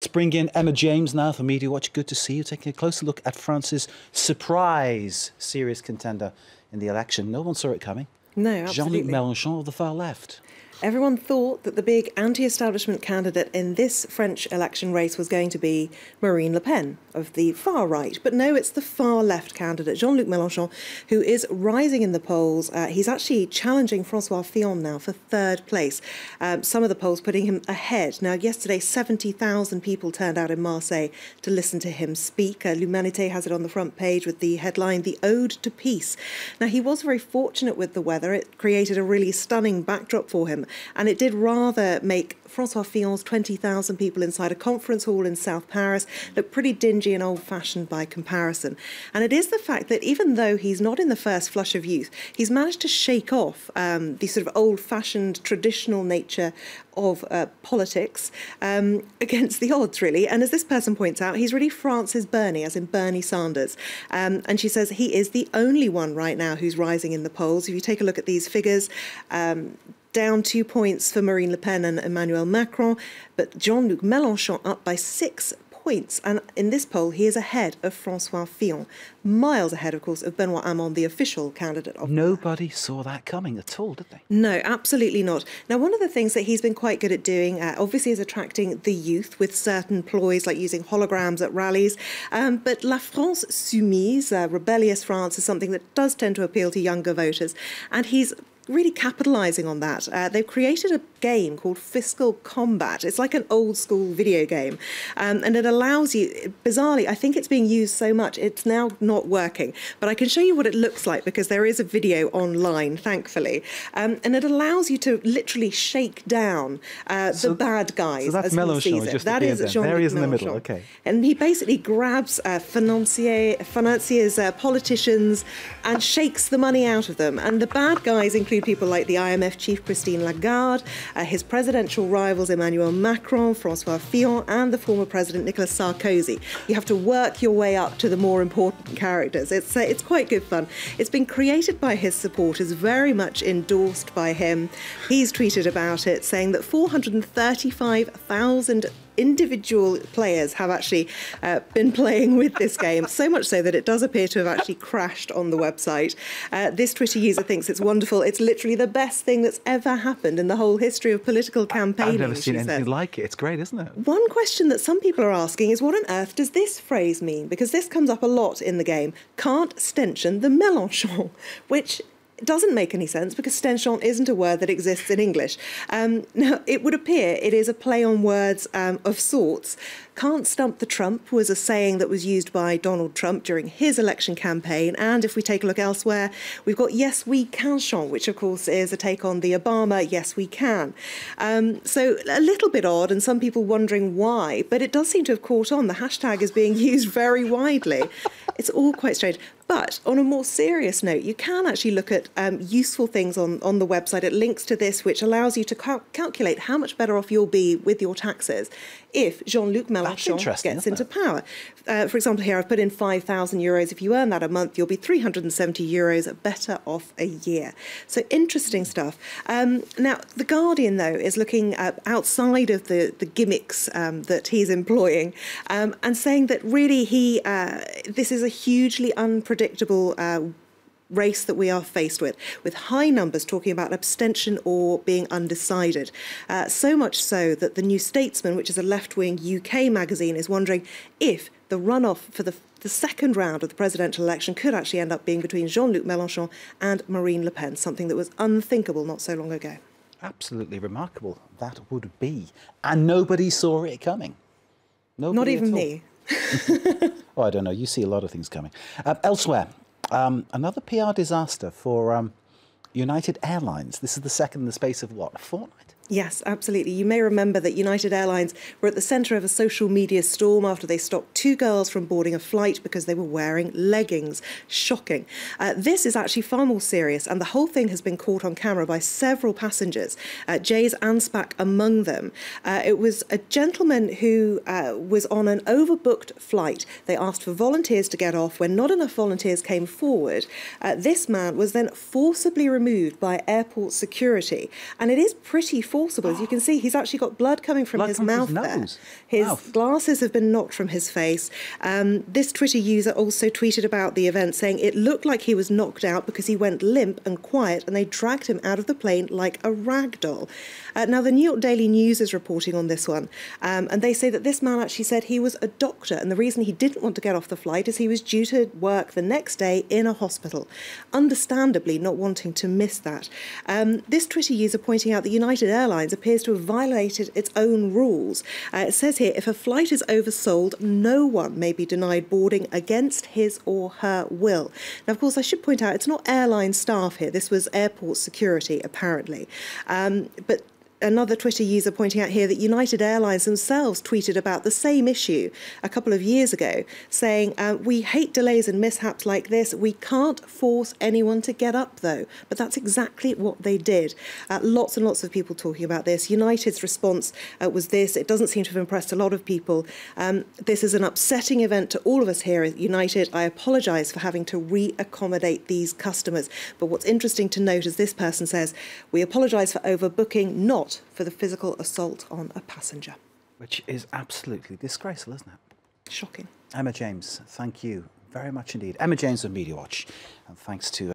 Let's bring in Emma James now for Media Watch. Good to see you. Taking a closer look at France's surprise serious contender in the election. No one saw it coming. No, absolutely. Jean-Luc Mélenchon of the far left. Everyone thought that the big anti-establishment candidate in this French election race was going to be Marine Le Pen of the far right. But no, it's the far left candidate, Jean-Luc Mélenchon, who is rising in the polls. He's actually challenging François Fillon now for third place. Some of the polls putting him ahead. Now, yesterday, 70,000 people turned out in Marseille to listen to him speak. L'Humanité has it on the front page with the headline, The Ode to Peace. Now, he was very fortunate with the weather. It created a really stunning backdrop for him. And it did rather make François Fillon's 20,000 people inside a conference hall in South Paris look pretty dingy and old-fashioned by comparison. And it is the fact that even though he's not in the first flush of youth, he's managed to shake off the sort of old-fashioned traditional nature of politics against the odds, really. And as this person points out, he's really France's Bernie, as in Bernie Sanders. And she says he is the only one right now who's rising in the polls. If you take a look at these figures, down 2 points for Marine Le Pen and Emmanuel Macron, but Jean-Luc Mélenchon up by 6 points. And in this poll, he is ahead of François Fillon, miles ahead, of course, of Benoît Hamon, the official candidate of Nobody saw that coming at all, did they? No, absolutely not. Now, one of the things that he's been quite good at doing, obviously, is attracting the youth with certain ploys like using holograms at rallies. But La France Soumise, rebellious France, is something that does tend to appeal to younger voters. And he's really capitalising on that. They've created a game called Fiscal Combat. It's like an old school video game. And it allows you, bizarrely, I think it's being used so much, it's now not working. But I can show you what it looks like because there is a video online, thankfully. And it allows you to literally shake down the bad guys. So that's as Mélenchon. he sees it. Just That is Jean-Luc there he is in the Mélenchon. middle. Okay. And he basically grabs financiers, politicians, and shakes the money out of them. And the bad guys include people like the IMF chief Christine Lagarde, his presidential rivals Emmanuel Macron, François Fillon, and the former president Nicolas Sarkozy. You have to work your way up to the more important characters. It's quite good fun. It's been created by his supporters, very much endorsed by him. He's tweeted about it, saying that 435,000 individual players have actually been playing with this game, so much so that it does appear to have actually crashed on the website. This Twitter user thinks it's wonderful. It's literally the best thing that's ever happened in the whole history of political campaigning. I've never seen anything like it. It's great, isn't it? One question that some people are asking is, what on earth does this phrase mean? Because this comes up a lot in the game. Can't stension the Mélenchon, which doesn't make any sense because stenchon isn't a word that exists in English. Now, it would appear it is a play on words of sorts. Can't stump the Trump was a saying that was used by Donald Trump during his election campaign. And if we take a look elsewhere, we've got yes, we can chant, which of course is a take on the Obama yes, we can. So a little bit odd and some people wondering why, but it does seem to have caught on. The hashtag is being used very widely. It's all quite strange. But on a more serious note, you can actually look at useful things on the website. It links to this, which allows you to calculate how much better off you'll be with your taxes if Jean-Luc Mélenchon gets into power. For example, here I've put in €5,000. If you earn that a month, you'll be €370 better off a year. So interesting stuff. Now, The Guardian, though, is looking outside of the gimmicks that he's employing and saying that really this is a hugely unpredictable race that we are faced with high numbers talking about abstention or being undecided. So much so that the New Statesman, which is a left-wing UK magazine, is wondering if the runoff for the second round of the presidential election could actually end up being between Jean-Luc Mélenchon and Marine Le Pen, something that was unthinkable not so long ago. Absolutely remarkable that would be. And nobody saw it coming. Nobody Not even me. Oh, I don't know. You see a lot of things coming. Elsewhere, another PR disaster for United Airlines. This is the second in the space of, what, a fortnight? Yes, absolutely. You may remember that United Airlines were at the centre of a social media storm after they stopped 2 girls from boarding a flight because they were wearing leggings. Shocking. This is actually far more serious, and the whole thing has been caught on camera by several passengers, Jays Anspach among them. It was a gentleman who was on an overbooked flight. They asked for volunteers to get off. When not enough volunteers came forward, this man was then forcibly removed by airport security. And it is pretty forceful. forcible. As you can see, he's actually got blood coming from his mouth there. His glasses have been knocked from his face. This Twitter user also tweeted about the event, saying it looked like he was knocked out because he went limp and quiet, and they dragged him out of the plane like a rag doll. Now, the New York Daily News is reporting on this one, and they say that this man actually said he was a doctor, and the reason he didn't want to get off the flight is he was due to work the next day in a hospital, understandably not wanting to miss that. This Twitter user pointing out that United Airlines appears to have violated its own rules. It says here, if a flight is oversold, no one may be denied boarding against his or her will. Now, of course, I should point out, it's not airline staff here. This was airport security, apparently. But another Twitter user pointing out here that United Airlines themselves tweeted about the same issue a couple of years ago, saying, we hate delays and mishaps like this. We can't force anyone to get up, though. But that's exactly what they did. Lots and lots of people talking about this. United's response was this. It doesn't seem to have impressed a lot of people. This is an upsetting event to all of us here at United. I apologise for having to re-accommodate these customers. But what's interesting to note, as this person says, we apologise for overbooking, not for the physical assault on a passenger. Which is absolutely disgraceful, isn't it? Shocking. Emma James, thank you very much indeed. Emma James of Media Watch. And thanks to